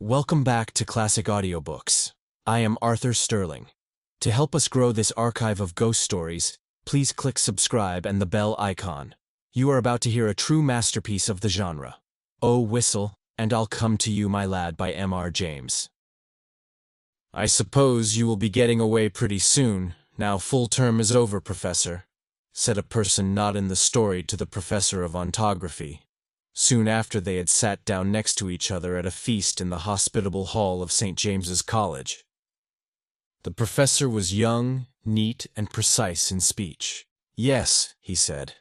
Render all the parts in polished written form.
Welcome back to Classic Audiobooks. I am Arthur Sterling. To help us grow this archive of ghost stories, please click subscribe and the bell icon. You are about to hear a true masterpiece of the genre. Oh, whistle, and I'll come to you, my lad, by M.R. James. I suppose you will be getting away pretty soon, now full term is over, Professor, said a person not in the story to the professor of ontography, soon after they had sat down next to each other at a feast in the hospitable hall of St. James's College. The professor was young, neat, and precise in speech. Yes, he said.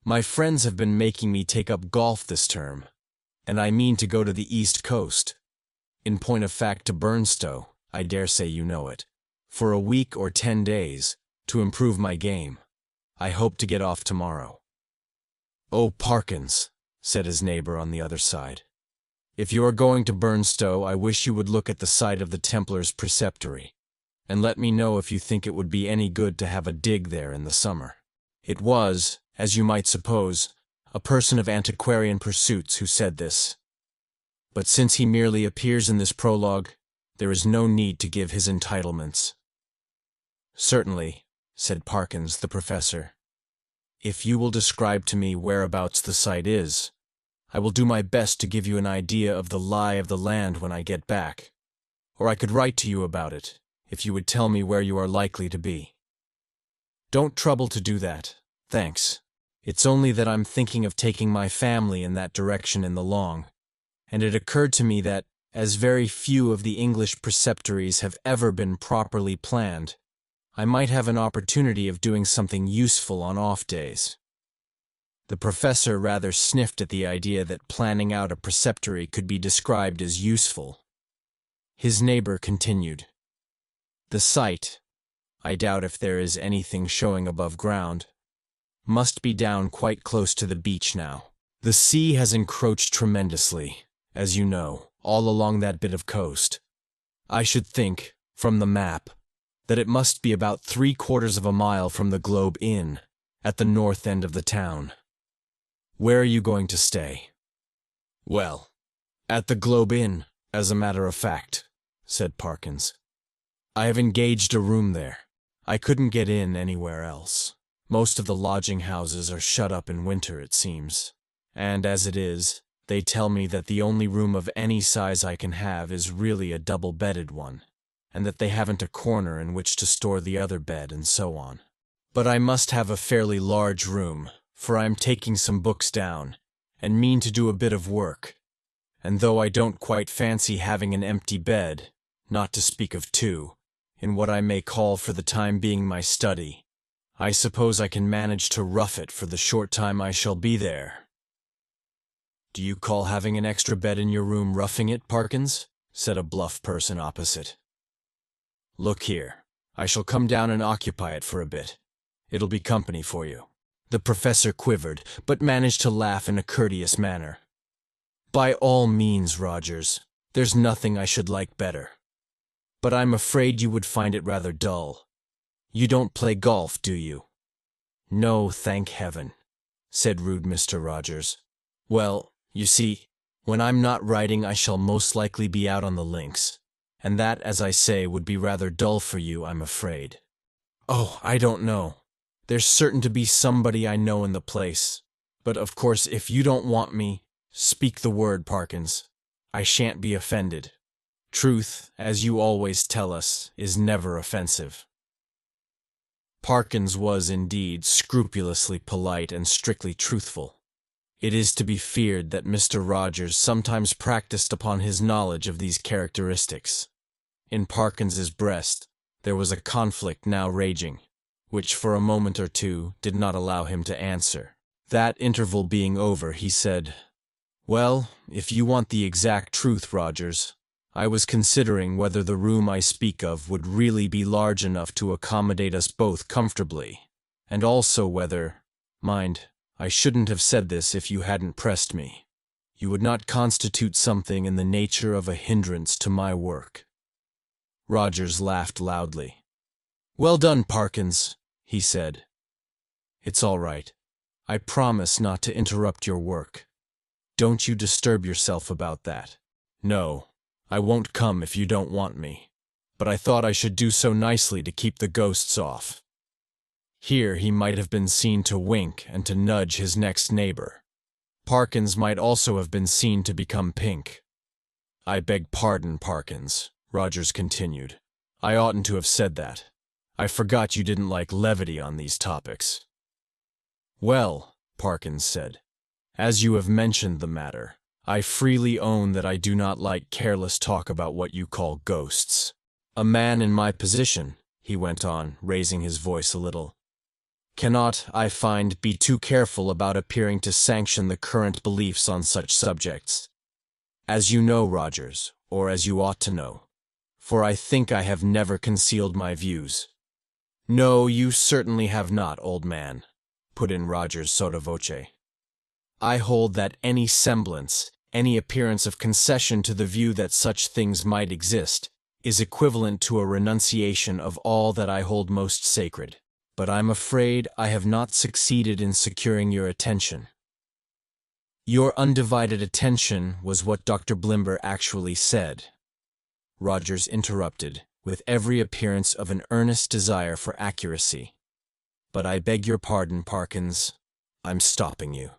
My friends have been making me take up golf this term, and I mean to go to the East Coast. In point of fact, to Burnstow, I dare say you know it, for a week or 10 days, to improve my game. I hope to get off tomorrow. Oh, Parkins, said his neighbor on the other side. If you are going to Burnstow, I wish you would look at the site of the Templars' preceptory, and let me know if you think it would be any good to have a dig there in the summer. It was, as you might suppose, a person of antiquarian pursuits who said this. But since he merely appears in this prologue, there is no need to give his entitlements. Certainly, said Parkins the professor. If you will describe to me whereabouts the site is, I will do my best to give you an idea of the lie of the land when I get back. Or I could write to you about it, if you would tell me where you are likely to be. Don't trouble to do that, thanks. It's only that I'm thinking of taking my family in that direction in the long, and it occurred to me that, as very few of the English preceptories have ever been properly planned, I might have an opportunity of doing something useful on off days. The professor rather sniffed at the idea that planning out a preceptory could be described as useful. His neighbor continued. The site, I doubt if there is anything showing above ground, must be down quite close to the beach now. The sea has encroached tremendously, as you know, all along that bit of coast. I should think, from the map, that it must be about 3/4 of a mile from the Globe Inn, at the north end of the town. Where are you going to stay? Well, at the Globe Inn, as a matter of fact, said Parkins. I have engaged a room there. I couldn't get in anywhere else. Most of the lodging houses are shut up in winter, it seems, and as it is, they tell me that the only room of any size I can have is really a double-bedded one, and that they haven't a corner in which to store the other bed and so on. But I must have a fairly large room, for I am taking some books down, and mean to do a bit of work, and though I don't quite fancy having an empty bed, not to speak of two, in what I may call for the time being my study, I suppose I can manage to rough it for the short time I shall be there. Do you call having an extra bed in your room roughing it, Parkins? Said a bluff person opposite. Look here, I shall come down and occupy it for a bit. It'll be company for you. The professor quivered, but managed to laugh in a courteous manner. By all means, Rogers. There's nothing I should like better. But I'm afraid you would find it rather dull. You don't play golf, do you? No, thank heaven, said rude Mr. Rogers. Well, you see, when I'm not writing I shall most likely be out on the links. And that, as I say, would be rather dull for you, I'm afraid. Oh, I don't know. There's certain to be somebody I know in the place. But of course, if you don't want me, speak the word, Parkins. I shan't be offended. Truth, as you always tell us, is never offensive. Parkins was indeed scrupulously polite and strictly truthful. It is to be feared that Mr. Rogers sometimes practiced upon his knowledge of these characteristics. In Parkins's breast there was a conflict now raging, which for a moment or two did not allow him to answer. That interval being over, he said, Well, if you want the exact truth, Rogers, I was considering whether the room I speak of would really be large enough to accommodate us both comfortably, and also whether, mind, I shouldn't have said this if you hadn't pressed me, you would not constitute something in the nature of a hindrance to my work. Rogers laughed loudly. Well done, Parkins, he said. It's all right. I promise not to interrupt your work. Don't you disturb yourself about that. No, I won't come if you don't want me, but I thought I should do so nicely to keep the ghosts off." Here he might have been seen to wink and to nudge his next neighbor. Parkins might also have been seen to become pink. "I beg pardon, Parkins," Rogers continued. "I oughtn't to have said that. I forgot you didn't like levity on these topics." "Well," Parkins said, "as you have mentioned the matter, I freely own that I do not like careless talk about what you call ghosts. A man in my position," he went on, raising his voice a little, "cannot, I find, be too careful about appearing to sanction the current beliefs on such subjects. As you know, Rogers, or as you ought to know, for I think I have never concealed my views." "No, you certainly have not, old man," put in Rogers sotto voce. "I hold that any semblance, any appearance of concession to the view that such things might exist, is equivalent to a renunciation of all that I hold most sacred. But I'm afraid I have not succeeded in securing your attention." "Your undivided attention was what Dr. Blimber actually said," Rogers interrupted, with every appearance of an earnest desire for accuracy. "But I beg your pardon, Parkins. I'm stopping you.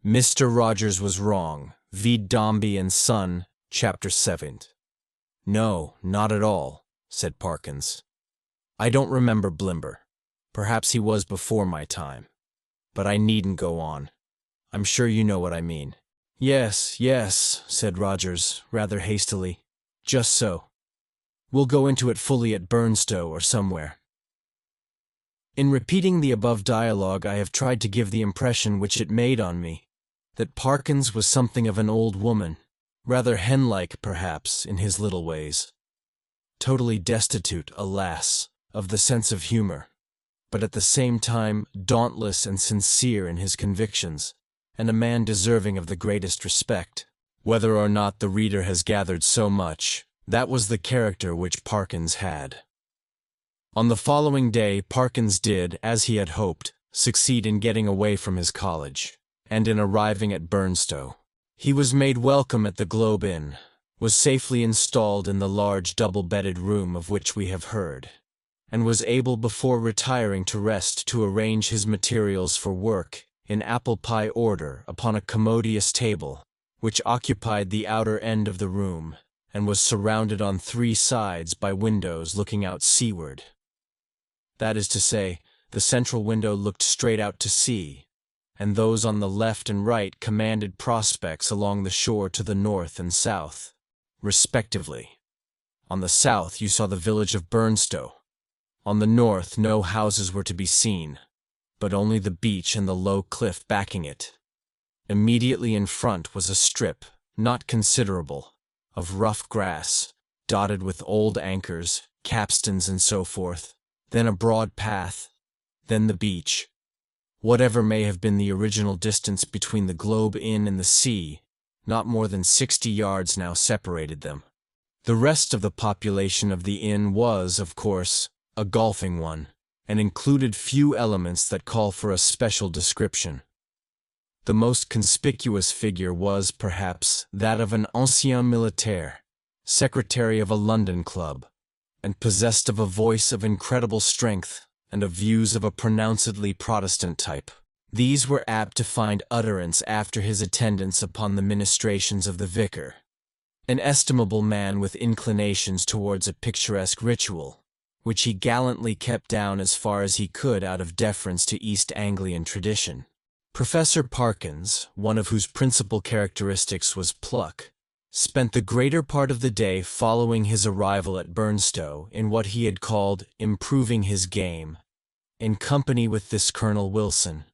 Mr. Rogers was wrong. Vide Dombey and Son, Chapter 7. "No, not at all," said Parkins. "I don't remember Blimber. Perhaps he was before my time. But I needn't go on. I'm sure you know what I mean." "Yes, yes," said Rogers, rather hastily. "Just so. We'll go into it fully at Burnstow or somewhere." In repeating the above dialogue, I have tried to give the impression which it made on me, that Parkins was something of an old woman, rather hen-like, perhaps, in his little ways. Totally destitute, alas, of the sense of humor, but at the same time dauntless and sincere in his convictions, and a man deserving of the greatest respect. Whether or not the reader has gathered so much, that was the character which Parkins had. On the following day, Parkins did, as he had hoped, succeed in getting away from his college, and in arriving at Burnstow. He was made welcome at the Globe Inn, was safely installed in the large double-bedded room of which we have heard, and was able before retiring to rest to arrange his materials for work in apple-pie order upon a commodious table, which occupied the outer end of the room, and was surrounded on 3 sides by windows looking out seaward. That is to say, the central window looked straight out to sea, and those on the left and right commanded prospects along the shore to the north and south, respectively. On the south you saw the village of Burnstow. On the north no houses were to be seen, but only the beach and the low cliff backing it. Immediately in front was a strip, not considerable, of rough grass, dotted with old anchors, capstans and so forth, then a broad path, then the beach. Whatever may have been the original distance between the Globe Inn and the sea, not more than 60 yards now separated them. The rest of the population of the inn was, of course, a golfing one, and included few elements that call for a special description. The most conspicuous figure was, perhaps, that of an ancien militaire, secretary of a London club, and possessed of a voice of incredible strength and of views of a pronouncedly Protestant type. These were apt to find utterance after his attendance upon the ministrations of the vicar, an estimable man with inclinations towards a picturesque ritual, which he gallantly kept down as far as he could out of deference to East Anglian tradition. Professor Parkins, one of whose principal characteristics was pluck, spent the greater part of the day following his arrival at Burnstow in what he had called improving his game, in company with this Colonel Wilson.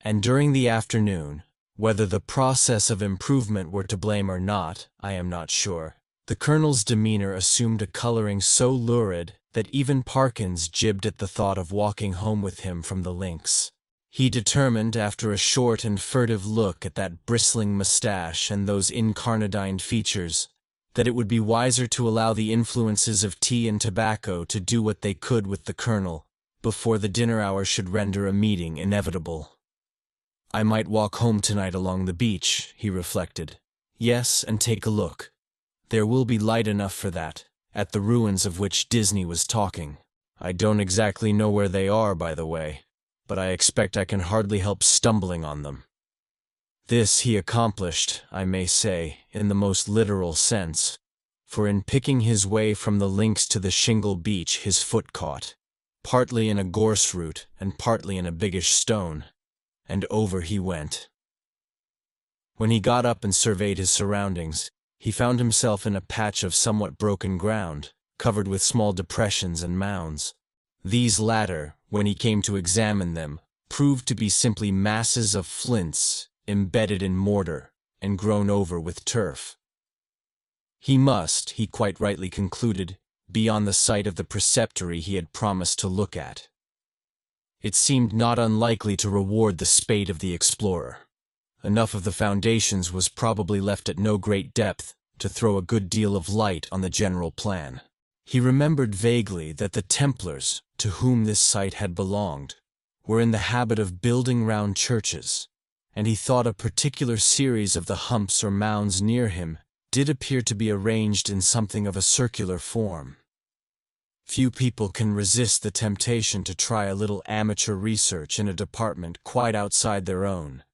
And during the afternoon, whether the process of improvement were to blame or not, I am not sure, the Colonel's demeanor assumed a coloring so lurid that even Parkins jibbed at the thought of walking home with him from the links. He determined, after a short and furtive look at that bristling mustache and those incarnadined features, that it would be wiser to allow the influences of tea and tobacco to do what they could with the Colonel, before the dinner hour should render a meeting inevitable. I might walk home tonight along the beach, he reflected. Yes, and take a look. There will be light enough for that, at the ruins of which Disney was talking. I don't exactly know where they are, by the way, but I expect I can hardly help stumbling on them." This he accomplished, I may say, in the most literal sense, for in picking his way from the links to the shingle beach his foot caught, partly in a gorse root and partly in a biggish stone, and over he went. When he got up and surveyed his surroundings, he found himself in a patch of somewhat broken ground, covered with small depressions and mounds. These latter, when he came to examine them, proved to be simply masses of flints embedded in mortar and grown over with turf. He must, he quite rightly concluded, be on the site of the preceptory he had promised to look at. It seemed not unlikely to reward the spade of the explorer. Enough of the foundations was probably left at no great depth to throw a good deal of light on the general plan. He remembered vaguely that the Templars, to whom this site had belonged, were in the habit of building round churches, and he thought a particular series of the humps or mounds near him did appear to be arranged in something of a circular form. Few people can resist the temptation to try a little amateur research in a department quite outside their own,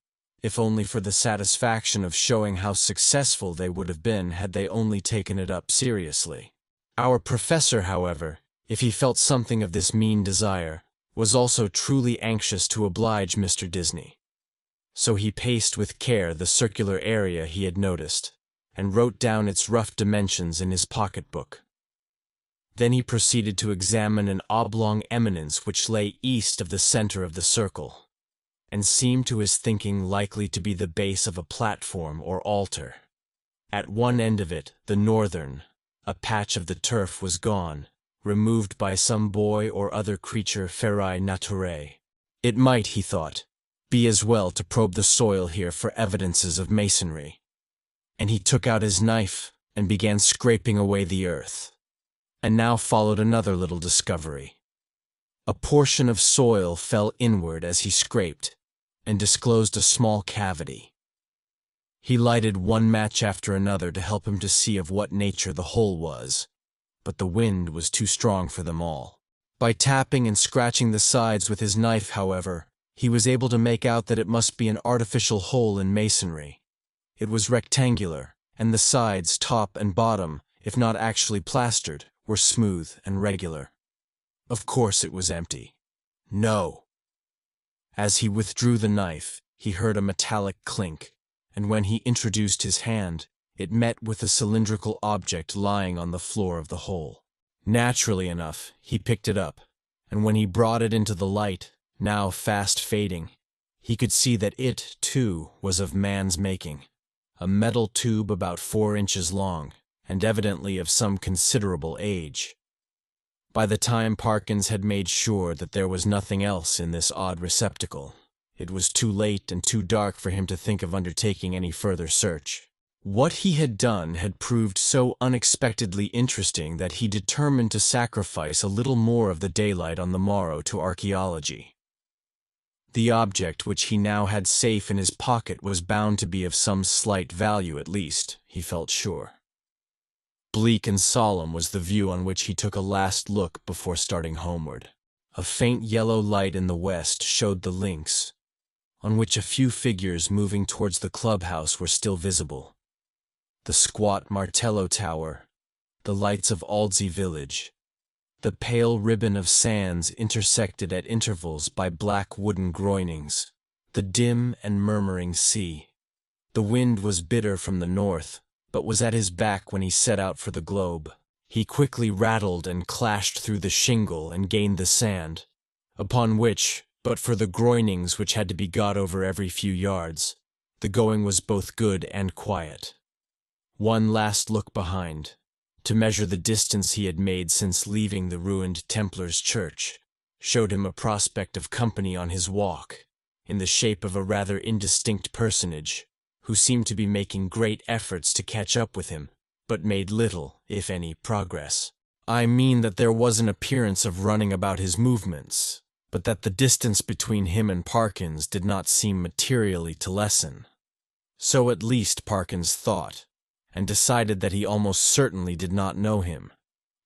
if only for the satisfaction of showing how successful they would have been had they only taken it up seriously. Our professor, however, if he felt something of this mean desire, was also truly anxious to oblige Mr. Disney. So he paced with care the circular area he had noticed, and wrote down its rough dimensions in his pocketbook. Then he proceeded to examine an oblong eminence which lay east of the center of the circle, and seemed to his thinking likely to be the base of a platform or altar. At one end of it, the northern, a patch of the turf was gone, removed by some boy or other creature ferae naturae. It might, he thought, be as well to probe the soil here for evidences of masonry. And he took out his knife and began scraping away the earth. And now followed another little discovery. A portion of soil fell inward as he scraped, and disclosed a small cavity. He lighted one match after another to help him to see of what nature the hole was, but the wind was too strong for them all. By tapping and scratching the sides with his knife, however, he was able to make out that it must be an artificial hole in masonry. It was rectangular, and the sides, top and bottom, if not actually plastered, were smooth and regular. Of course it was empty. No! As he withdrew the knife, he heard a metallic clink, and when he introduced his hand, it met with a cylindrical object lying on the floor of the hole. Naturally enough, he picked it up, and when he brought it into the light, now fast fading, he could see that it, too, was of man's making. A metal tube about 4 inches long, and evidently of some considerable age. By the time Parkins had made sure that there was nothing else in this odd receptacle, it was too late and too dark for him to think of undertaking any further search. What he had done had proved so unexpectedly interesting that he determined to sacrifice a little more of the daylight on the morrow to archaeology. The object which he now had safe in his pocket was bound to be of some slight value at least, he felt sure. Bleak and solemn was the view on which he took a last look before starting homeward. A faint yellow light in the west showed the links, on which a few figures moving towards the clubhouse were still visible. The squat Martello Tower, the lights of Aldsey village, the pale ribbon of sands intersected at intervals by black wooden groinings, the dim and murmuring sea. The wind was bitter from the north, but was at his back when he set out for the globe. He quickly rattled and clashed through the shingle and gained the sand, upon which, but for the groinings which had to be got over every few yards, the going was both good and quiet. One last look behind, to measure the distance he had made since leaving the ruined Templar's church, showed him a prospect of company on his walk, in the shape of a rather indistinct personage, who seemed to be making great efforts to catch up with him, but made little, if any, progress. I mean that there was an appearance of running about his movements, but that the distance between him and Parkins did not seem materially to lessen. So at least Parkins thought, and decided that he almost certainly did not know him,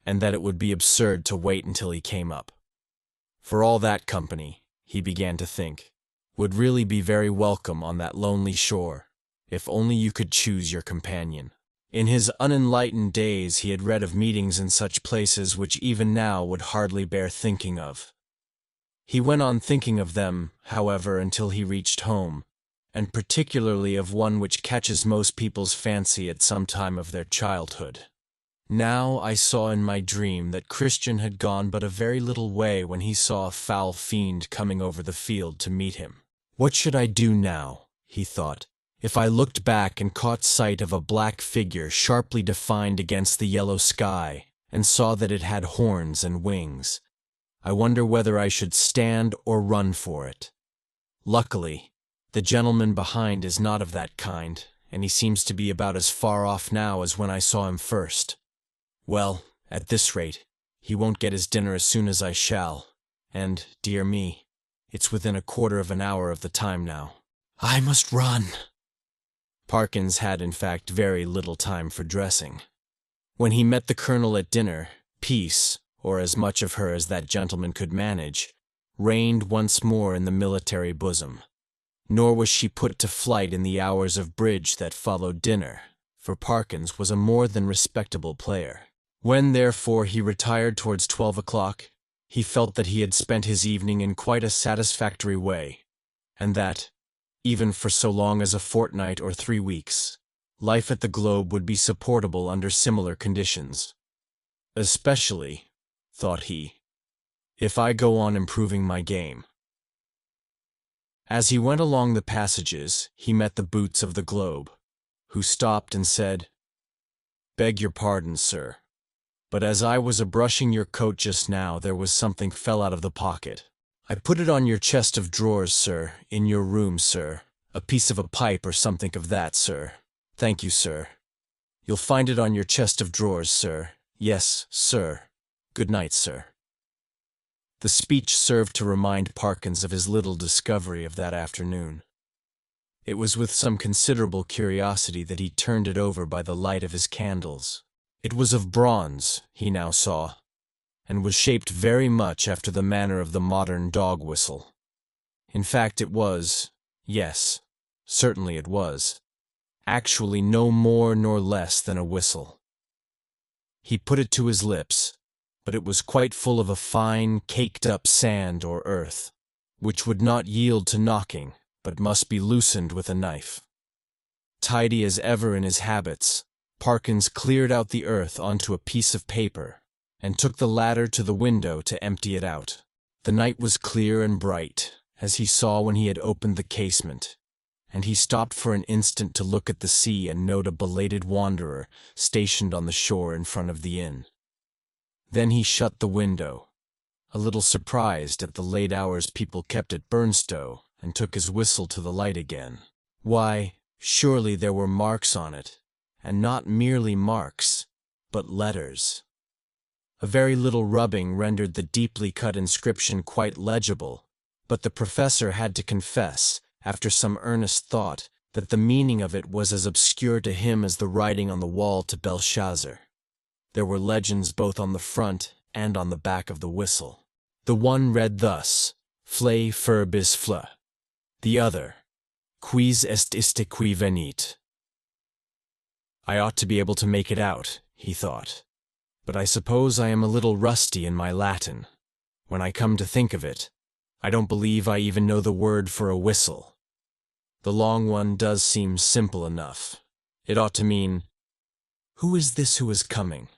and that it would be absurd to wait until he came up. For all that company, he began to think, would really be very welcome on that lonely shore, if only you could choose your companion. In his unenlightened days he had read of meetings in such places which even now would hardly bear thinking of. He went on thinking of them, however, until he reached home, and particularly of one which catches most people's fancy at some time of their childhood. Now I saw in my dream that Christian had gone but a very little way when he saw a foul fiend coming over the field to meet him. What should I do now, he thought, if I looked back and caught sight of a black figure sharply defined against the yellow sky, and saw that it had horns and wings? I wonder whether I should stand or run for it. Luckily, the gentleman behind is not of that kind, and he seems to be about as far off now as when I saw him first. Well, at this rate, he won't get his dinner as soon as I shall, and, dear me, it's within a quarter of an hour of the time now. I must run. Parkins had in fact very little time for dressing. When he met the colonel at dinner, peace, or as much of her as that gentleman could manage, reigned once more in the military bosom. Nor was she put to flight in the hours of bridge that followed dinner, for Parkins was a more than respectable player. When, therefore, he retired towards 12 o'clock, he felt that he had spent his evening in quite a satisfactory way, and that, even for so long as a fortnight or 3 weeks, life at the Globe would be supportable under similar conditions. Especially, thought he, if I go on improving my game. As he went along the passages, he met the boots of the Globe, who stopped and said, "Beg your pardon, sir, but as I was a-brushing your coat just now, there was something fell out of the pocket. I put it on your chest of drawers, sir, in your room, sir. A piece of a pipe or something of that, sir. Thank you, sir. You'll find it on your chest of drawers, sir. Yes, sir. Good night, sir." The speech served to remind Parkins of his little discovery of that afternoon. It was with some considerable curiosity that he turned it over by the light of his candles. It was of bronze, he now saw, and was shaped very much after the manner of the modern dog whistle. In fact, it was, yes, certainly it was, actually no more nor less than a whistle. He put it to his lips, but it was quite full of a fine, caked-up sand or earth, which would not yield to knocking, but must be loosened with a knife. Tidy as ever in his habits, Parkins cleared out the earth onto a piece of paper, and took the ladder to the window to empty it out. The night was clear and bright, as he saw when he had opened the casement, and he stopped for an instant to look at the sea and note a belated wanderer stationed on the shore in front of the inn. Then he shut the window, a little surprised at the late hours people kept at Burnstow, and took his whistle to the light again. Why, surely there were marks on it, and not merely marks, but letters. A very little rubbing rendered the deeply cut inscription quite legible, but the professor had to confess, after some earnest thought, that the meaning of it was as obscure to him as the writing on the wall to Belshazzar. There were legends both on the front and on the back of the whistle. The one read thus, "Fle furbis fle." The other, "Quis iste qui venit." I ought to be able to make it out, he thought, but I suppose I am a little rusty in my Latin. When I come to think of it, I don't believe I even know the word for a whistle. The long one does seem simple enough. It ought to mean, "Who is this who is coming?"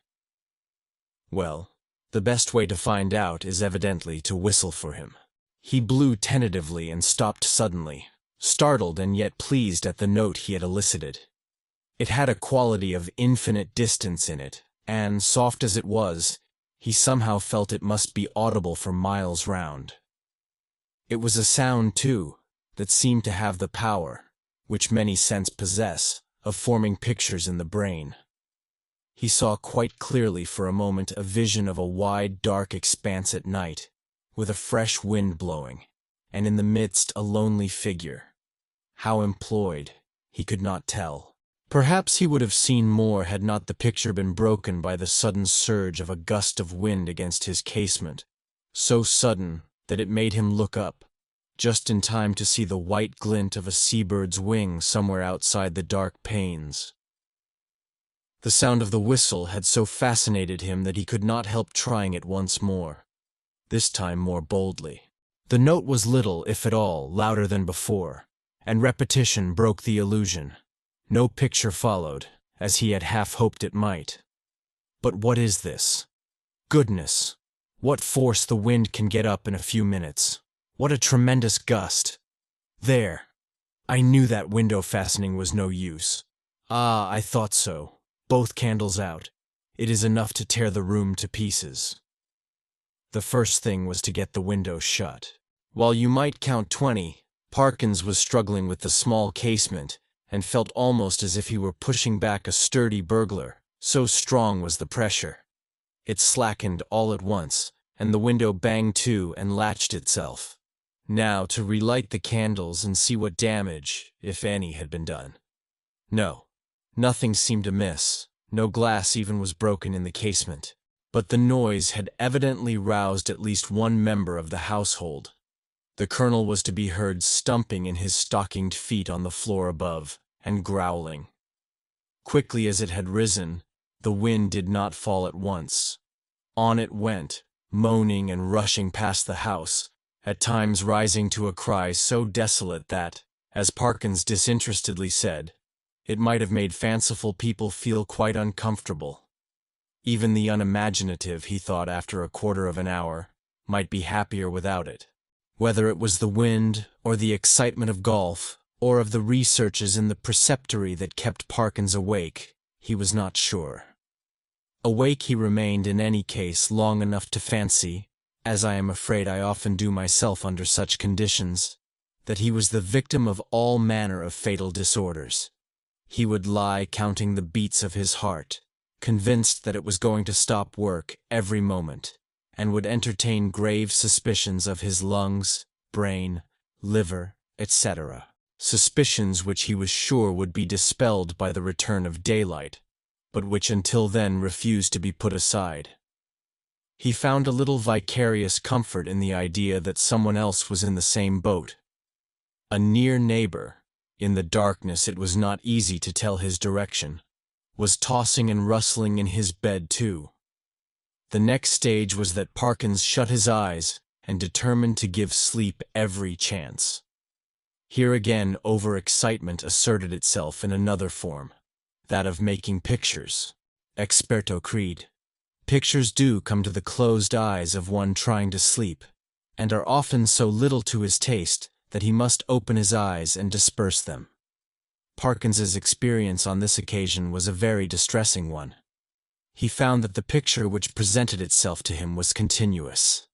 Well, the best way to find out is evidently to whistle for him. He blew tentatively and stopped suddenly, startled and yet pleased at the note he had elicited. It had a quality of infinite distance in it, and, soft as it was, he somehow felt it must be audible for miles round. It was a sound, too, that seemed to have the power, which many scents possess, of forming pictures in the brain. He saw quite clearly for a moment a vision of a wide, dark expanse at night, with a fresh wind blowing, and in the midst a lonely figure. How employed, he could not tell, Perhaps he would have seen more had not the picture been broken by the sudden surge of a gust of wind against his casement, so sudden that it made him look up, just in time to see the white glint of a seabird's wing somewhere outside the dark panes. The sound of the whistle had so fascinated him that he could not help trying it once more, this time more boldly. The note was little, if at all, louder than before, and repetition broke the illusion. No picture followed, as he had half hoped it might. But what is this? Goodness! What force the wind can get up in a few minutes! What a tremendous gust! There! I knew that window fastening was no use. Ah, I thought so. Both candles out. It is enough to tear the room to pieces. The first thing was to get the window shut. While you might count 20, Parkins was struggling with the small casement and felt almost as if he were pushing back a sturdy burglar, so strong was the pressure. It slackened all at once, and the window banged to and latched itself. Now to relight the candles and see what damage, if any, had been done. No, nothing seemed amiss. No glass even was broken in the casement. But the noise had evidently roused at least one member of the household. The colonel was to be heard stumping in his stockinged feet on the floor above, and growling. Quickly as it had risen, the wind did not fall at once. On it went, moaning and rushing past the house, at times rising to a cry so desolate that, as Parkins disinterestedly said, it might have made fanciful people feel quite uncomfortable. Even the unimaginative, he thought after a quarter of an hour, might be happier without it. Whether it was the wind, or the excitement of golf, or of the researches in the preceptory that kept Parkins awake, he was not sure. Awake he remained in any case long enough to fancy, as I am afraid I often do myself under such conditions, that he was the victim of all manner of fatal disorders. He would lie counting the beats of his heart, convinced that it was going to stop work every moment, and would entertain grave suspicions of his lungs, brain, liver, etc., suspicions which he was sure would be dispelled by the return of daylight, but which until then refused to be put aside. He found a little vicarious comfort in the idea that someone else was in the same boat. A near neighbor, in the darkness it was not easy to tell his direction, was tossing and rustling in his bed too. The next stage was that Parkins shut his eyes and determined to give sleep every chance. Here again overexcitement asserted itself in another form, that of making pictures. Experto creed. Pictures do come to the closed eyes of one trying to sleep, and are often so little to his taste that he must open his eyes and disperse them. Parkins's experience on this occasion was a very distressing one. He found that the picture which presented itself to him was continuous.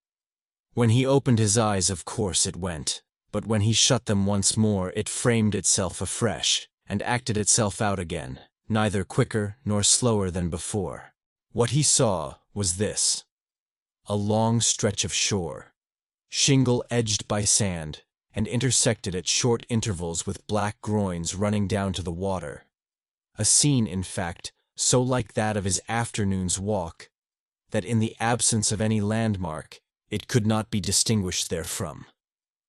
When he opened his eyes, of course it went, but when he shut them once more it framed itself afresh, and acted itself out again, neither quicker nor slower than before. What he saw was this: a long stretch of shore, shingle edged by sand, and intersected at short intervals with black groins running down to the water. A scene, in fact, so like that of his afternoon's walk, that in the absence of any landmark, it could not be distinguished therefrom.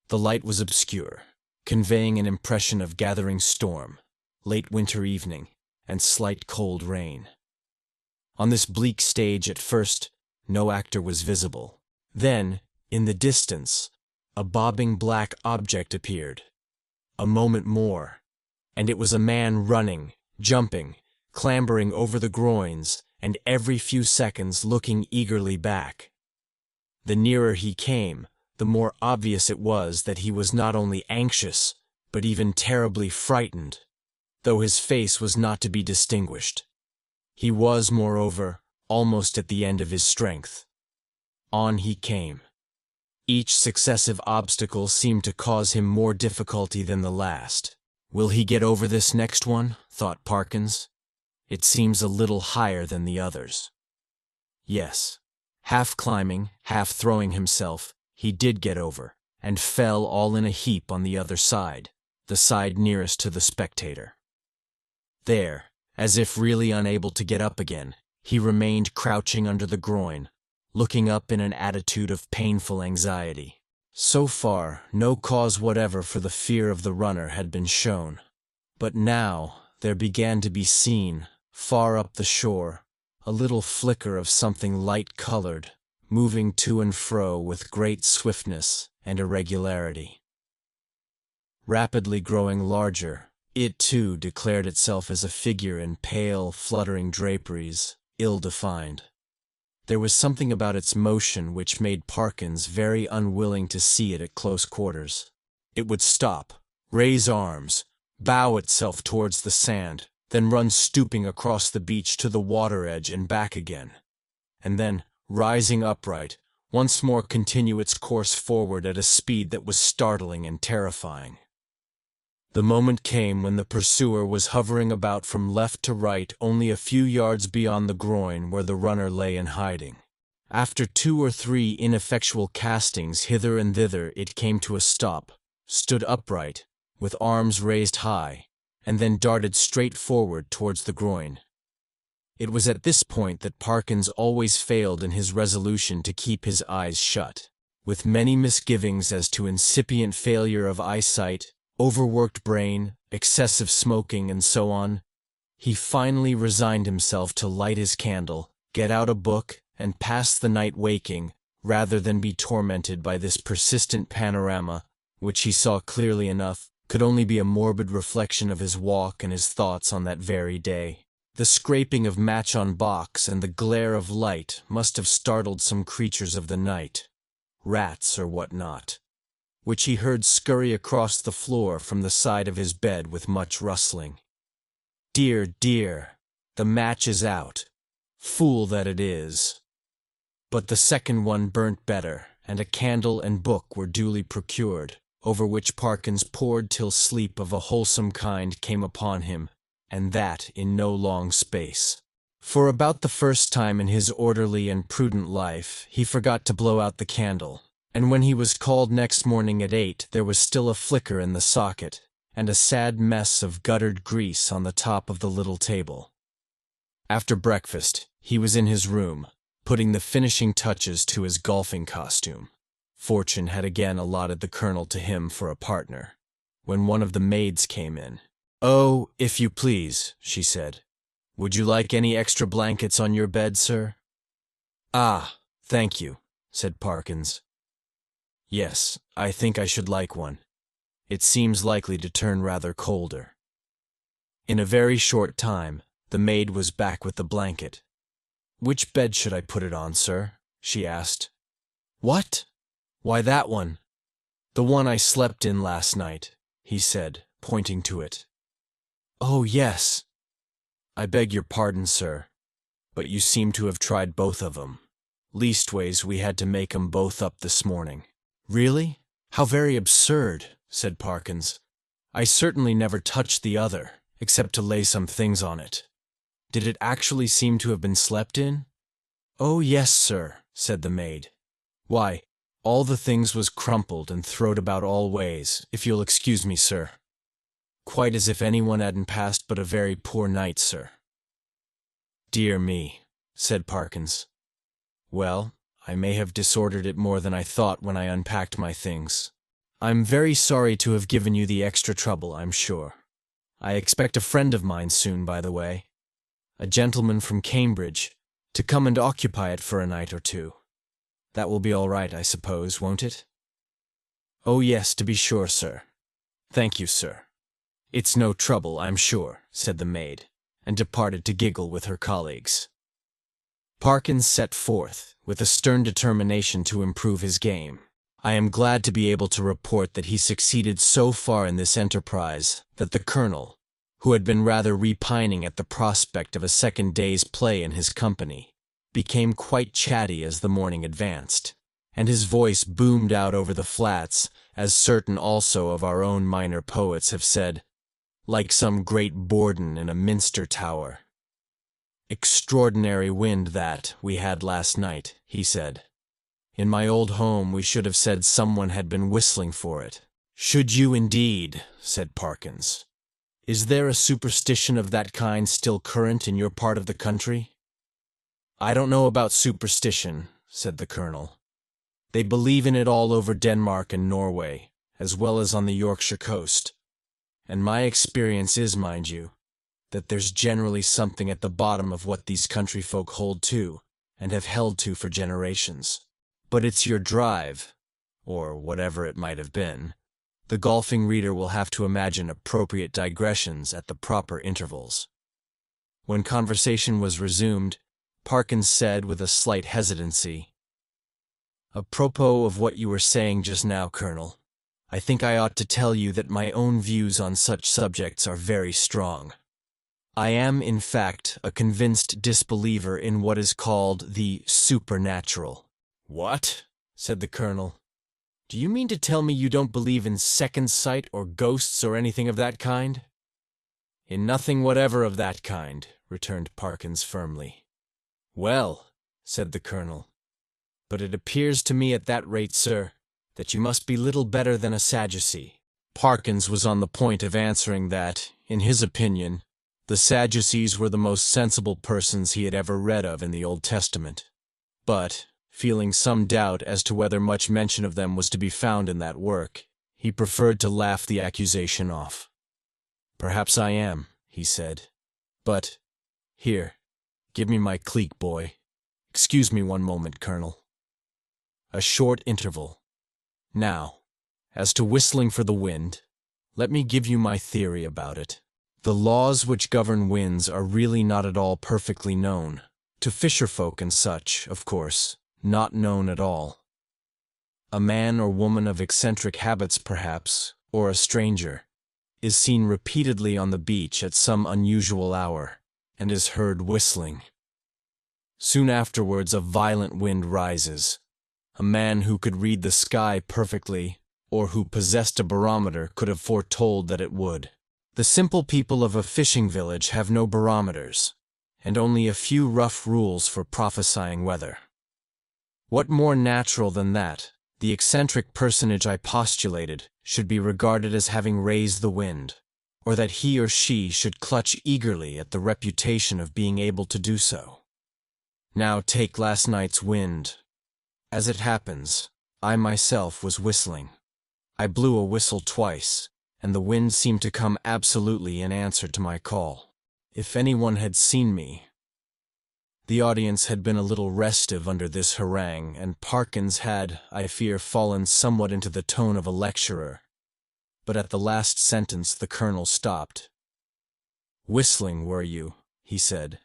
The light was obscure, conveying an impression of gathering storm, late winter evening, and slight cold rain. On this bleak stage at first, no actor was visible. Then, in the distance, a bobbing black object appeared. A moment more, and it was a man running, jumping, clambering over the groins, and every few seconds looking eagerly back. The nearer he came, the more obvious it was that he was not only anxious, but even terribly frightened, though his face was not to be distinguished. He was, moreover, almost at the end of his strength. On he came. Each successive obstacle seemed to cause him more difficulty than the last. "Will he get over this next one?" thought Parkins. "It seems a little higher than the others." Yes, half climbing, half throwing himself, he did get over, and fell all in a heap on the other side, the side nearest to the spectator. There, as if really unable to get up again, he remained crouching under the groin, looking up in an attitude of painful anxiety. So far, no cause whatever for the fear of the runner had been shown. But now, there began to be seen, far up the shore, a little flicker of something light-colored, moving to and fro with great swiftness and irregularity. Rapidly growing larger, it too declared itself as a figure in pale, fluttering draperies, ill-defined. There was something about its motion which made Parkins very unwilling to see it at close quarters. It would stop, raise arms, bow itself towards the sand, then run stooping across the beach to the water edge and back again, and then, rising upright, once more continue its course forward at a speed that was startling and terrifying. The moment came when the pursuer was hovering about from left to right only a few yards beyond the groin where the runner lay in hiding. After 2 or 3 ineffectual castings hither and thither it came to a stop, stood upright, with arms raised high, and then darted straight forward towards the groin. It was at this point that Parkins always failed in his resolution to keep his eyes shut. With many misgivings as to incipient failure of eyesight, overworked brain, excessive smoking, and so on, he finally resigned himself to light his candle, get out a book, and pass the night waking, rather than be tormented by this persistent panorama, which he saw clearly enough could only be a morbid reflection of his walk and his thoughts on that very day. The scraping of match on box and the glare of light must have startled some creatures of the night, rats or what not, which he heard scurry across the floor from the side of his bed with much rustling. Dear, dear, the match is out. Fool that it is. But the second one burnt better, and a candle and book were duly procured, over which Parkins pored till sleep of a wholesome kind came upon him, and that in no long space. For about the first time in his orderly and prudent life, he forgot to blow out the candle, and when he was called next morning at 8, there was still a flicker in the socket, and a sad mess of guttered grease on the top of the little table. After breakfast, he was in his room, putting the finishing touches to his golfing costume. Fortune had again allotted the colonel to him for a partner, when one of the maids came in. "Oh, if you please," she said. "Would you like any extra blankets on your bed, sir?" "Ah, thank you," said Parkins. "Yes, I think I should like one. It seems likely to turn rather colder." In a very short time, the maid was back with the blanket. "Which bed should I put it on, sir?" she asked. "What? Why, that one. The one I slept in last night," he said, pointing to it. "Oh, yes. I beg your pardon, sir, but you seem to have tried both of 'em. Leastways, we had to make 'em both up this morning." "Really? How very absurd," said Parkins. "I certainly never touched the other, except to lay some things on it. Did it actually seem to have been slept in?" "Oh, yes, sir," said the maid. "Why, all the things was crumpled and throwed about all ways, if you'll excuse me, sir. Quite as if anyone hadn't passed but a very poor night, sir." "Dear me," said Parkins. "Well, I may have disordered it more than I thought when I unpacked my things. I'm very sorry to have given you the extra trouble, I'm sure. I expect a friend of mine soon, by the way, a gentleman from Cambridge, to come and occupy it for a night or two. That will be all right, I suppose, won't it?" "Oh, yes, to be sure, sir. Thank you, sir. It's no trouble, I'm sure," said the maid, and departed to giggle with her colleagues. Parkins set forth, with a stern determination to improve his game. I am glad to be able to report that he succeeded so far in this enterprise that the colonel, who had been rather repining at the prospect of a second day's play in his company, became quite chatty as the morning advanced, and his voice boomed out over the flats, as certain also of our own minor poets have said, like some great Borden in a minster tower. "Extraordinary wind that we had last night," he said. "In my old home we should have said someone had been whistling for it." "Should you indeed?" said Parkins. Is there a superstition of that kind still current in your part of the country? I don't know about superstition, said the colonel. They believe in it all over Denmark and Norway, as well as on the Yorkshire coast. And my experience is, mind you, that there's generally something at the bottom of what these country folk hold to, and have held to for generations. But it's your drive, or whatever it might have been. The golfing reader will have to imagine appropriate digressions at the proper intervals. When conversation was resumed, Parkins said with a slight hesitancy, "Apropos of what you were saying just now, Colonel, I think I ought to tell you that my own views on such subjects are very strong. I am, in fact, a convinced disbeliever in what is called the supernatural." "What?" said the colonel. "Do you mean to tell me you don't believe in second sight or ghosts or anything of that kind?" "In nothing whatever of that kind," returned Parkins firmly. "Well," said the colonel, "but it appears to me at that rate, sir, that you must be little better than a Sadducee." Parkins was on the point of answering that, in his opinion, the Sadducees were the most sensible persons he had ever read of in the Old Testament. But, feeling some doubt as to whether much mention of them was to be found in that work, he preferred to laugh the accusation off. "Perhaps I am," he said. "But, here, give me my cleek, boy. Excuse me one moment, Colonel." A short interval. "Now, as to whistling for the wind, let me give you my theory about it. The laws which govern winds are really not at all perfectly known. To fisherfolk and such, of course, not known at all. A man or woman of eccentric habits, perhaps, or a stranger, is seen repeatedly on the beach at some unusual hour, and is heard whistling. Soon afterwards a violent wind rises. A man who could read the sky perfectly, or who possessed a barometer, could have foretold that it would. The simple people of a fishing village have no barometers, and only a few rough rules for prophesying weather. What more natural than that the eccentric personage I postulated should be regarded as having raised the wind, or that he or she should clutch eagerly at the reputation of being able to do so? Now take last night's wind. As it happens, I myself was whistling. I blew a whistle twice, and the wind seemed to come absolutely in answer to my call. If anyone had seen me—" The audience had been a little restive under this harangue, and Parkins had, I fear, fallen somewhat into the tone of a lecturer. But at the last sentence the colonel stopped. "Whistling, were you?" he said.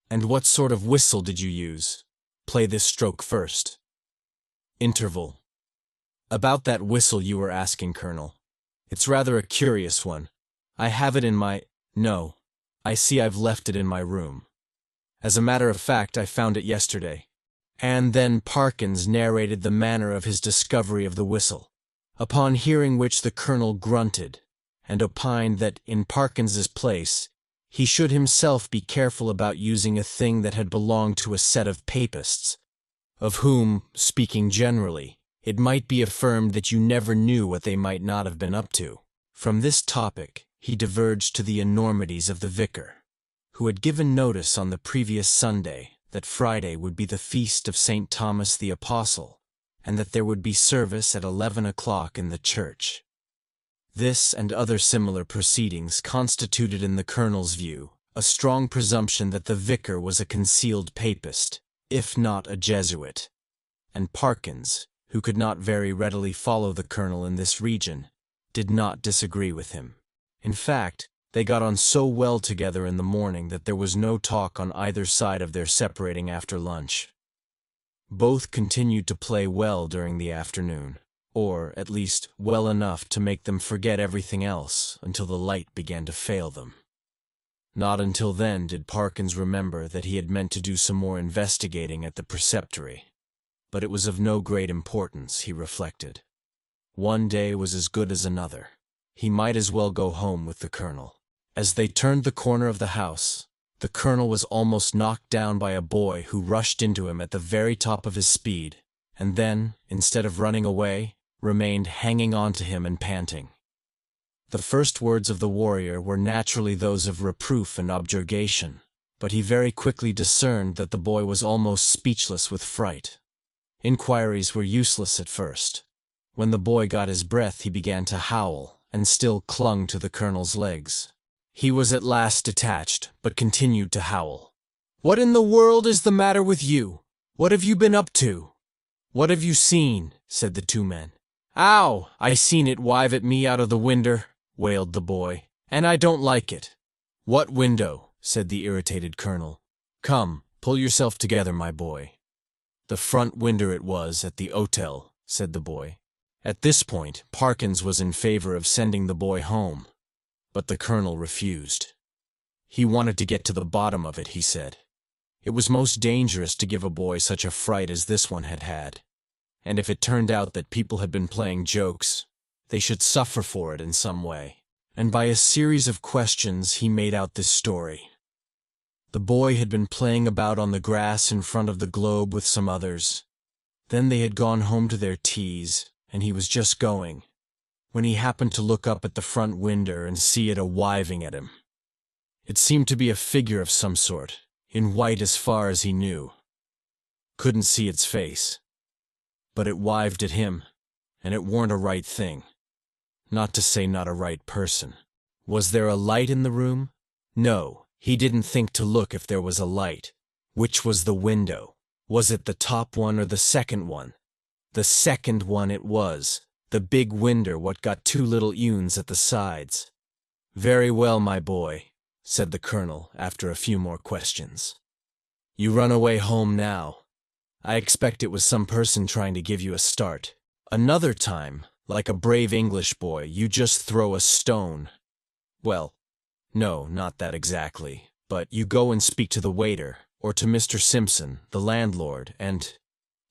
"And what sort of whistle did you use? Play this stroke first." Interval. "About that whistle you were asking, Colonel. It's rather a curious one. I have it in my— No, I see I've left it in my room. As a matter of fact, I found it yesterday." And then Parkins narrated the manner of his discovery of the whistle, upon hearing which the colonel grunted, and opined that, in Parkins's place, he should himself be careful about using a thing that had belonged to a set of papists, of whom, speaking generally, it might be affirmed that you never knew what they might not have been up to. From this topic he diverged to the enormities of the vicar, who had given notice on the previous Sunday that Friday would be the feast of St. Thomas the Apostle, and that there would be service at 11 o'clock in the church. This and other similar proceedings constituted, in the colonel's view, a strong presumption that the vicar was a concealed papist, if not a Jesuit, and Parkins, who could not very readily follow the colonel in this region, did not disagree with him. In fact, they got on so well together in the morning that there was no talk on either side of their separating after lunch. Both continued to play well during the afternoon, or, at least, well enough to make them forget everything else until the light began to fail them. Not until then did Parkins remember that he had meant to do some more investigating at the preceptory. But it was of no great importance, he reflected. One day was as good as another. He might as well go home with the colonel. As they turned the corner of the house, the colonel was almost knocked down by a boy who rushed into him at the very top of his speed, and then, instead of running away, remained hanging on to him and panting. The first words of the warrior were naturally those of reproof and objurgation, but he very quickly discerned that the boy was almost speechless with fright. Inquiries were useless at first. When the boy got his breath, he began to howl, and still clung to the colonel's legs. He was at last detached, but continued to howl. "What in the world is the matter with you? What have you been up to? What have you seen?" said the two men. "Ow! I seen it wive at me out of the winder," wailed the boy, "and I don't like it." "What window?" said the irritated colonel. "Come, pull yourself together, my boy." "The front window it was, at the hotel," said the boy. At this point, Parkins was in favor of sending the boy home, but the colonel refused. He wanted to get to the bottom of it, he said. It was most dangerous to give a boy such a fright as this one had had, and if it turned out that people had been playing jokes, they should suffer for it in some way. And by a series of questions, he made out this story. The boy had been playing about on the grass in front of the globe with some others. Then they had gone home to their teas, and he was just going, when he happened to look up at the front window and see it a-wiving at him. It seemed to be a figure of some sort, in white as far as he knew. Couldn't see its face. But it wived at him, and it warn't a right thing. Not to say not a right person. Was there a light in the room? No, he didn't think to look if there was a light. Which was the window? Was it the top one or the second one? The second one it was, the big window what got two little ewns at the sides. "Very well, my boy," said the colonel after a few more questions. "You run away home now. I expect it was some person trying to give you a start. Another time, like a brave English boy, you just throw a stone. Well, no, not that exactly, but you go and speak to the waiter, or to Mr. Simpson, the landlord, and—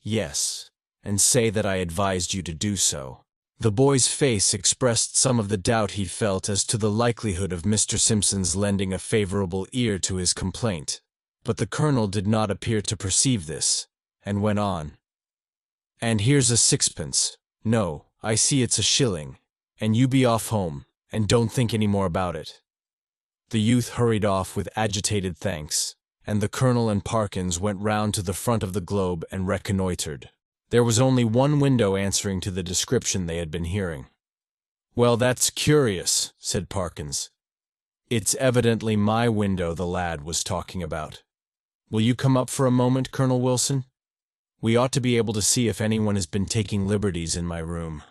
yes, and say that I advised you to do so." The boy's face expressed some of the doubt he felt as to the likelihood of Mr. Simpson's lending a favorable ear to his complaint, but the colonel did not appear to perceive this, and went on. "And here's a sixpence. No, I see it's a shilling, and you be off home, and don't think any more about it." The youth hurried off with agitated thanks, and the colonel and Parkins went round to the front of the globe and reconnoitered. There was only one window answering to the description they had been hearing. "Well, that's curious," said Parkins. "It's evidently my window the lad was talking about. Will you come up for a moment, Colonel Wilson? We ought to be able to see if anyone has been taking liberties in my room."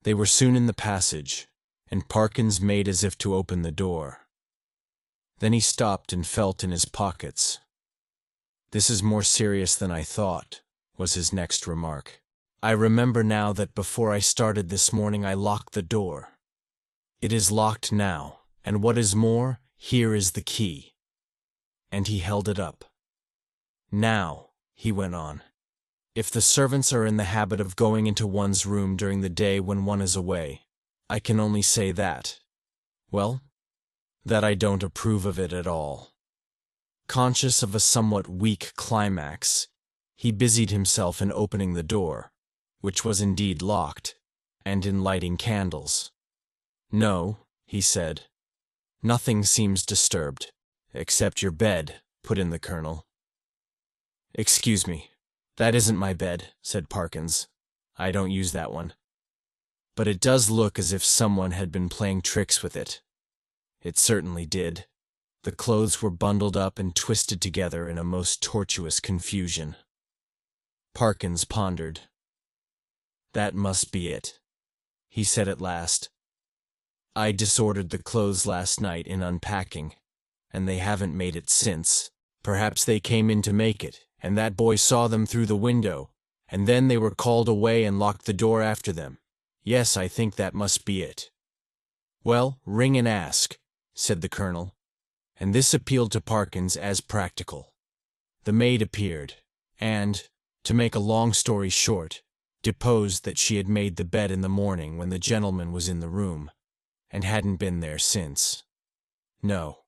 They were soon in the passage, and Parkins made as if to open the door. Then he stopped and felt in his pockets. "This is more serious than I thought," was his next remark. "I remember now that before I started this morning I locked the door. It is locked now, and what is more, here is the key." And he held it up. "Now," he went on, "if the servants are in the habit of going into one's room during the day when one is away, I can only say that, well, that I don't approve of it at all." Conscious of a somewhat weak climax, he busied himself in opening the door, which was indeed locked, and in lighting candles. "No," he said, "nothing seems disturbed, except your bed," put in the colonel. "Excuse me, that isn't my bed," said Parkins. "I don't use that one. But it does look as if someone had been playing tricks with it." It certainly did. The clothes were bundled up and twisted together in a most tortuous confusion. Parkins pondered. "That must be it," he said at last. "I disordered the clothes last night in unpacking, and they haven't made it since. Perhaps they came in to make it, and that boy saw them through the window, and then they were called away and locked the door after them. Yes, I think that must be it." "Well, ring and ask," said the colonel, and this appealed to Parkins as practical. The maid appeared, and, to make a long story short, deposed that she had made the bed in the morning when the gentleman was in the room, and hadn't been there since. No,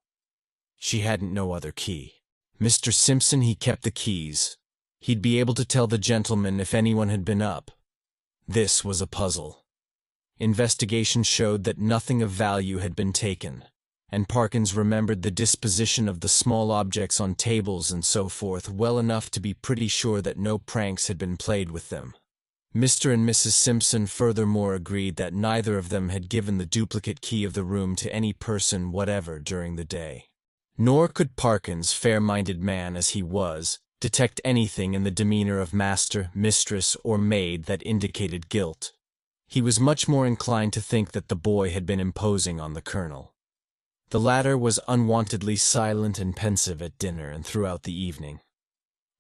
she hadn't no other key. Mr. Simpson, he kept the keys. He'd be able to tell the gentleman if anyone had been up. This was a puzzle. Investigation showed that nothing of value had been taken, and Parkins remembered the disposition of the small objects on tables and so forth well enough to be pretty sure that no pranks had been played with them. Mr. and Mrs. Simpson furthermore agreed that neither of them had given the duplicate key of the room to any person whatever during the day. Nor could Parkins, fair-minded man as he was, detect anything in the demeanor of master, mistress, or maid that indicated guilt. He was much more inclined to think that the boy had been imposing on the Colonel. The latter was unwontedly silent and pensive at dinner and throughout the evening.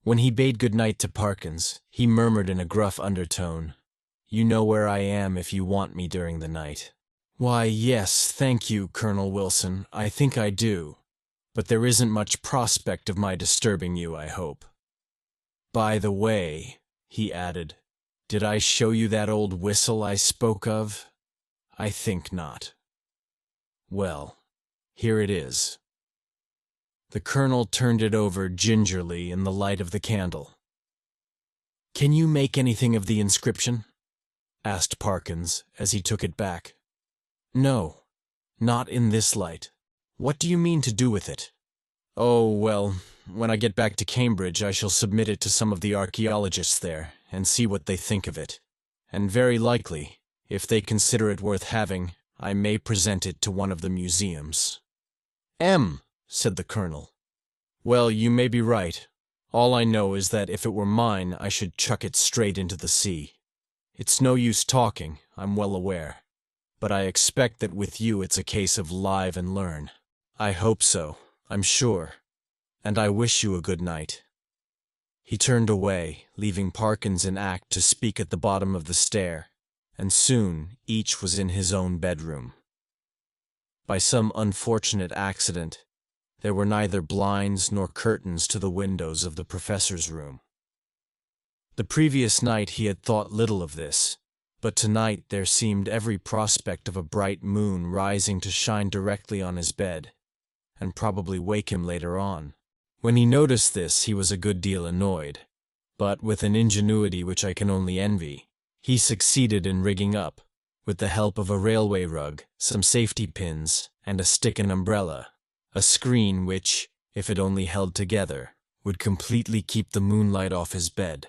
When he bade good night to Parkins, he murmured in a gruff undertone, "You know where I am if you want me during the night." "Why, yes, thank you, Colonel Wilson, I think I do. But there isn't much prospect of my disturbing you, I hope. By the way," he added, "did I show you that old whistle I spoke of? I think not. Well, here it is." The Colonel turned it over gingerly in the light of the candle. "Can you make anything of the inscription?" asked Parkins as he took it back. "No, not in this light. What do you mean to do with it?" "Oh, well, when I get back to Cambridge I shall submit it to some of the archaeologists there and see what they think of it. And very likely, if they consider it worth having, I may present it to one of the museums." Said the Colonel. "Well, you may be right. All I know is that if it were mine, I should chuck it straight into the sea. It's no use talking, I'm well aware. But I expect that with you it's a case of live and learn. I hope so, I'm sure. And I wish you a good night." He turned away, leaving Parkins in act to speak at the bottom of the stair, and soon each was in his own bedroom. By some unfortunate accident, there were neither blinds nor curtains to the windows of the professor's room. The previous night he had thought little of this, but tonight there seemed every prospect of a bright moon rising to shine directly on his bed, and probably wake him later on. When he noticed this, he was a good deal annoyed, but with an ingenuity which I can only envy, he succeeded in rigging up, with the help of a railway rug, some safety pins, and a stick and umbrella, a screen which, if it only held together, would completely keep the moonlight off his bed.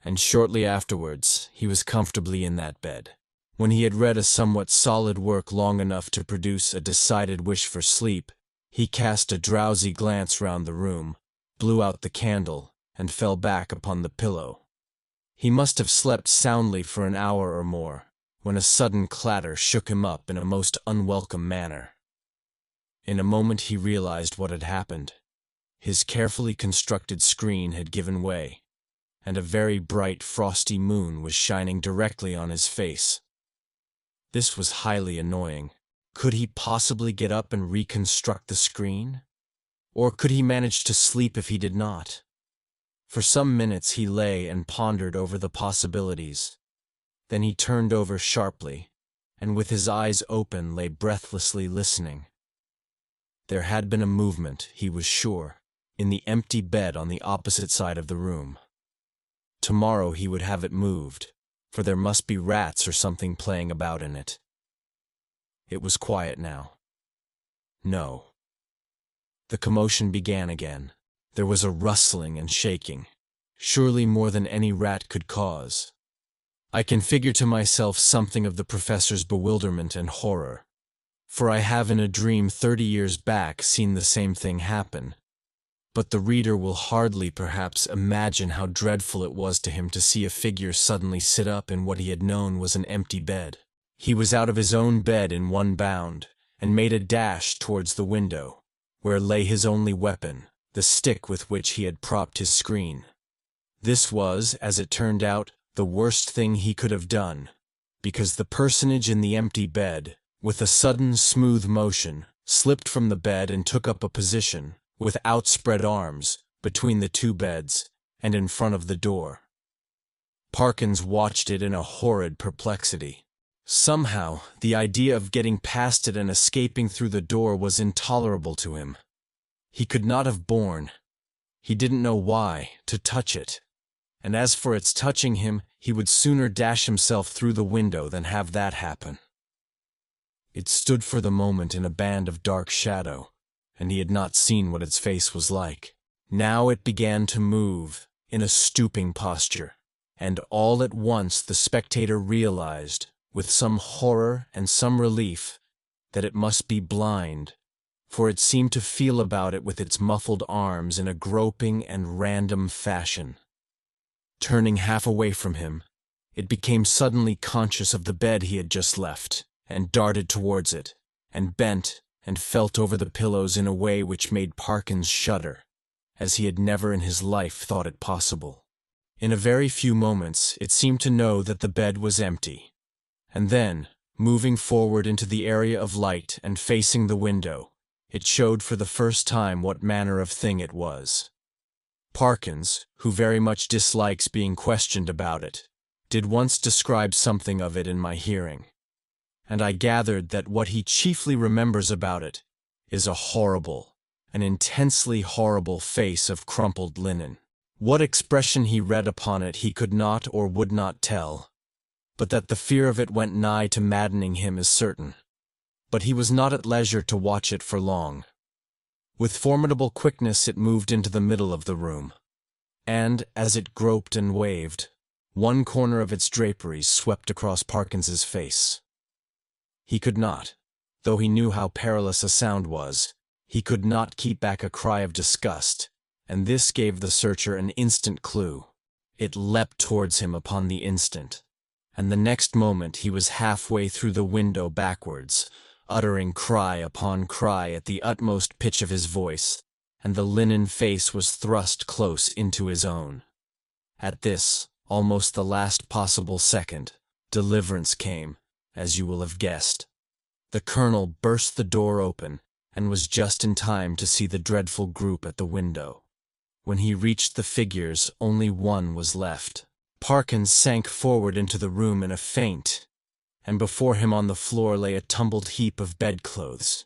And shortly afterwards, he was comfortably in that bed. When he had read a somewhat solid work long enough to produce a decided wish for sleep, he cast a drowsy glance round the room, blew out the candle, and fell back upon the pillow. He must have slept soundly for an hour or more, when a sudden clatter shook him up in a most unwelcome manner. In a moment he realized what had happened. His carefully constructed screen had given way, and a very bright frosty moon was shining directly on his face. This was highly annoying. Could he possibly get up and reconstruct the screen? Or could he manage to sleep if he did not? For some minutes he lay and pondered over the possibilities. Then he turned over sharply, and with his eyes open lay breathlessly listening. There had been a movement, he was sure, in the empty bed on the opposite side of the room. Tomorrow he would have it moved, for there must be rats or something playing about in it. It was quiet now. No. The commotion began again. There was a rustling and shaking, surely more than any rat could cause. I can figure to myself something of the professor's bewilderment and horror, for I have in a dream 30 years back seen the same thing happen. But the reader will hardly perhaps imagine how dreadful it was to him to see a figure suddenly sit up in what he had known was an empty bed. He was out of his own bed in one bound, and made a dash towards the window, where lay his only weapon, the stick with which he had propped his screen. This was, as it turned out, the worst thing he could have done, because the personage in the empty bed, with a sudden smooth motion, slipped from the bed and took up a position, with outspread arms, between the two beds, and in front of the door. Parkins watched it in a horrid perplexity. Somehow, the idea of getting past it and escaping through the door was intolerable to him. He could not have borne, he didn't know why, to touch it. and as for its touching him, he would sooner dash himself through the window than have that happen. It stood for the moment in a band of dark shadow, and he had not seen what its face was like. Now it began to move, in a stooping posture, and all at once the spectator realized, with some horror and some relief, that it must be blind, for it seemed to feel about it with its muffled arms in a groping and random fashion. Turning half away from him, it became suddenly conscious of the bed he had just left, and darted towards it, and bent and felt over the pillows in a way which made Parkins shudder, as he had never in his life thought it possible. In a very few moments it seemed to know that the bed was empty, and then, moving forward into the area of light and facing the window, it showed for the first time what manner of thing it was. Parkins, who very much dislikes being questioned about it, did once describe something of it in my hearing, and I gathered that what he chiefly remembers about it is an intensely horrible face of crumpled linen. What expression he read upon it he could not or would not tell, but that the fear of it went nigh to maddening him is certain. But he was not at leisure to watch it for long. With formidable quickness it moved into the middle of the room, and, as it groped and waved, one corner of its draperies swept across Parkins's face. He could not, though he knew how perilous a sound was, he could not keep back a cry of disgust, and this gave the searcher an instant clue. It leapt towards him upon the instant, and the next moment he was halfway through the window backwards, uttering cry upon cry at the utmost pitch of his voice, and the linen face was thrust close into his own. At this, almost the last possible second, deliverance came, as you will have guessed. The Colonel burst the door open, and was just in time to see the dreadful group at the window. When he reached the figures, only one was left. Parkins sank forward into the room in a faint, and before him on the floor lay a tumbled heap of bedclothes.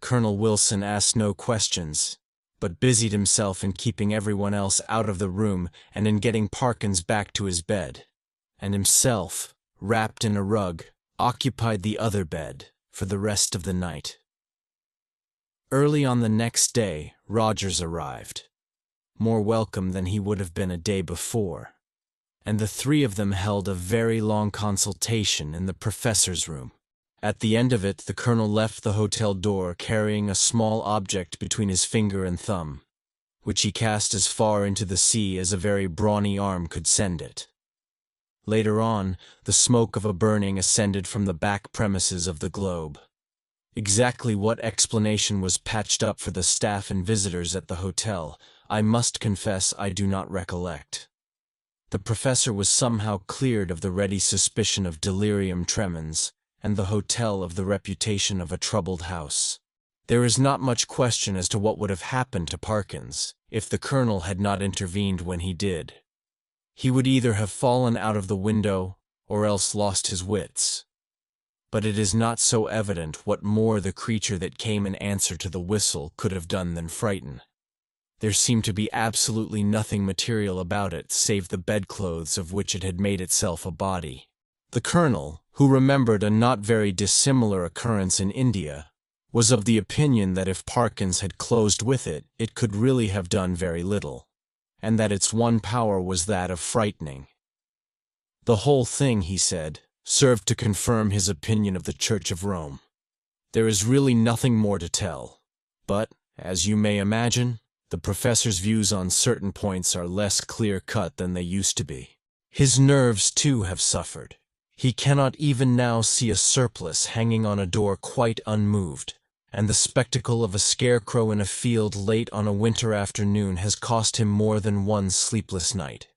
Colonel Wilson asked no questions, but busied himself in keeping everyone else out of the room and in getting Parkins back to his bed, and himself, wrapped in a rug, occupied the other bed for the rest of the night. Early on the next day, Rogers arrived, more welcome than he would have been a day before, and the three of them held a very long consultation in the professor's room. At the end of it, the Colonel left the hotel door carrying a small object between his finger and thumb, which he cast as far into the sea as a very brawny arm could send it. Later on, the smoke of a burning ascended from the back premises of the Globe. Exactly what explanation was patched up for the staff and visitors at the hotel, I must confess I do not recollect. The professor was somehow cleared of the ready suspicion of delirium tremens, and the hotel of the reputation of a troubled house. There is not much question as to what would have happened to Parkins, if the Colonel had not intervened when he did. He would either have fallen out of the window, or else lost his wits. But it is not so evident what more the creature that came in answer to the whistle could have done than frighten. There seemed to be absolutely nothing material about it save the bedclothes of which it had made itself a body. The Colonel, who remembered a not very dissimilar occurrence in India, was of the opinion that if Parkins had closed with it, it could really have done very little, and that its one power was that of frightening. The whole thing, he said, served to confirm his opinion of the Church of Rome. There is really nothing more to tell, but, as you may imagine, the professor's views on certain points are less clear-cut than they used to be. His nerves, too, have suffered. He cannot even now see a surplice hanging on a door quite unmoved, and the spectacle of a scarecrow in a field late on a winter afternoon has cost him more than one sleepless night.